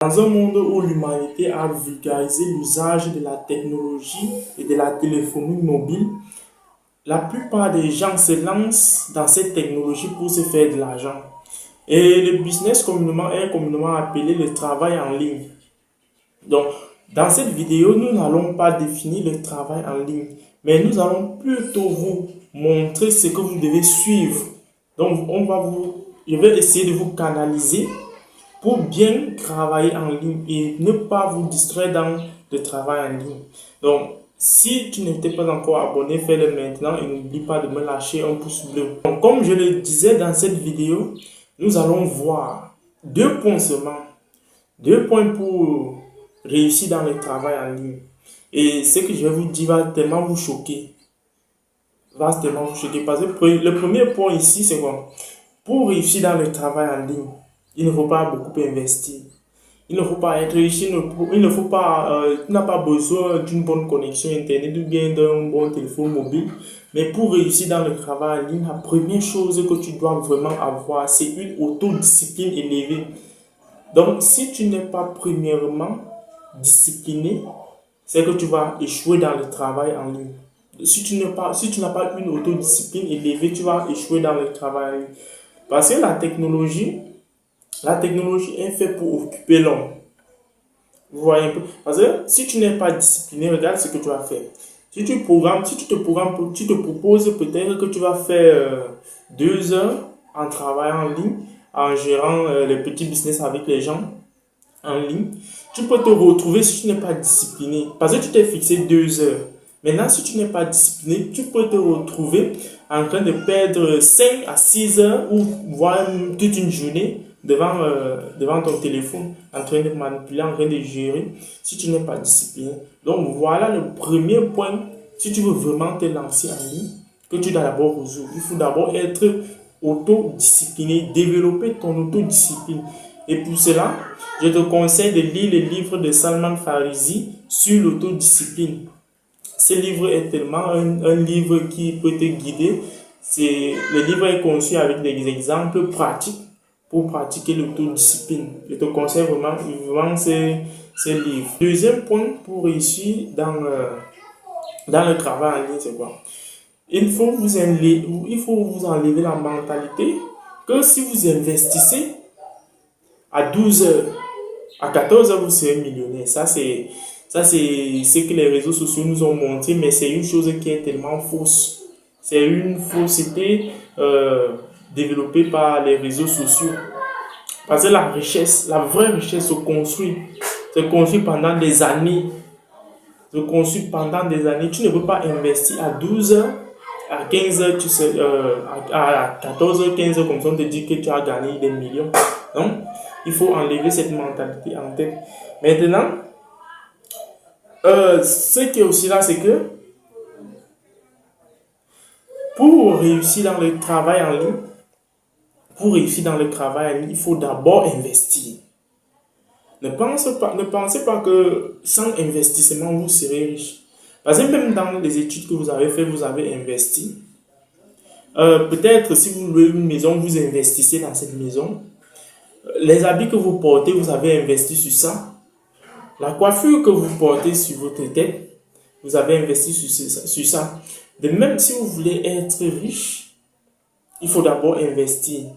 Dans un monde où l'humanité a vulgarisé l'usage de la technologie et de la téléphonie mobile, la plupart des gens se lancent dans cette technologie pour se faire de l'argent. Et le business est communément appelé le travail en ligne. Donc, dans cette vidéo, nous n'allons pas définir le travail en ligne, mais nous allons plutôt vous montrer ce que vous devez suivre. Donc, je vais essayer de vous canaliser pour bien travailler en ligne et ne pas vous distraire dans le travail en ligne. Donc, si tu n'étais pas encore abonné, fais-le maintenant et n'oublie pas de me lâcher un pouce bleu. Donc, comme je le disais dans cette vidéo, nous allons voir 2 points seulement. 2 points pour réussir dans le travail en ligne. Et ce que je vais vous dire va tellement vous choquer. Parce que le premier point ici, c'est quoi? Pour réussir dans le travail en ligne, il ne faut pas beaucoup investir. Il ne faut pas être riche, tu n'as pas besoin d'une bonne connexion Internet ou bien d'un bon téléphone mobile. Mais pour réussir dans le travail en ligne, la première chose que tu dois vraiment avoir, c'est une autodiscipline élevée. Donc, si tu n'es pas premièrement discipliné, c'est que tu vas échouer dans le travail en ligne. Si tu n'as pas une autodiscipline élevée, tu vas échouer dans le travail en ligne. Parce que la technologie est faite pour occuper l'homme. Vous voyez un peu? Parce que si tu n'es pas discipliné, regarde ce que tu vas faire. Si tu te proposes peut-être que tu vas faire 2 heures en travaillant en ligne, en gérant les petits business avec les gens en ligne. Tu peux te retrouver si tu n'es pas discipliné. Parce que tu t'es fixé 2 heures. Maintenant, si tu n'es pas discipliné, tu peux te retrouver en train de perdre 5 à 6 heures ou voire toute une journée devant ton téléphone, en train de manipuler, en train de gérer, si tu n'es pas discipliné. Donc, voilà le premier point. Si tu veux vraiment te lancer en ligne, que tu dois d'abord résoudre. Il faut d'abord être autodiscipliné, développer ton autodiscipline. Et pour cela, je te conseille de lire le livre de Salman Farisi sur l'autodiscipline. Ce livre est tellement un livre qui peut te guider. Le livre est conçu avec des exemples pratiques pour pratiquer l'autodiscipline. Je te conseille vraiment ce livre. Deuxième point pour réussir dans le travail en ligne, c'est quoi? Il faut vous enlever la mentalité que si vous investissez à 12 heures, à 14 heures, vous serez millionnaire. Ça, c'est ce que les réseaux sociaux nous ont montré, mais c'est une chose qui est tellement fausse. C'est une fausseté développée par les réseaux sociaux. Parce que la vraie richesse se construit pendant des années. Tu ne peux pas investir à 12 heures, à 15 heures, à 14 heures, 15 heures, comme ça on te dit que tu as gagné des millions. Donc, il faut enlever cette mentalité en tête. Maintenant, ce qui est aussi là, c'est que pour réussir dans le travail en ligne, il faut d'abord investir. Ne pensez pas que sans investissement, vous serez riche. Parce que même dans les études que vous avez faites, vous avez investi. Peut-être si vous louez une maison, vous investissez dans cette maison. Les habits que vous portez, vous avez investi sur ça. La coiffure que vous portez sur votre tête, vous avez investi sur ça. De même, si vous voulez être riche, il faut d'abord investir.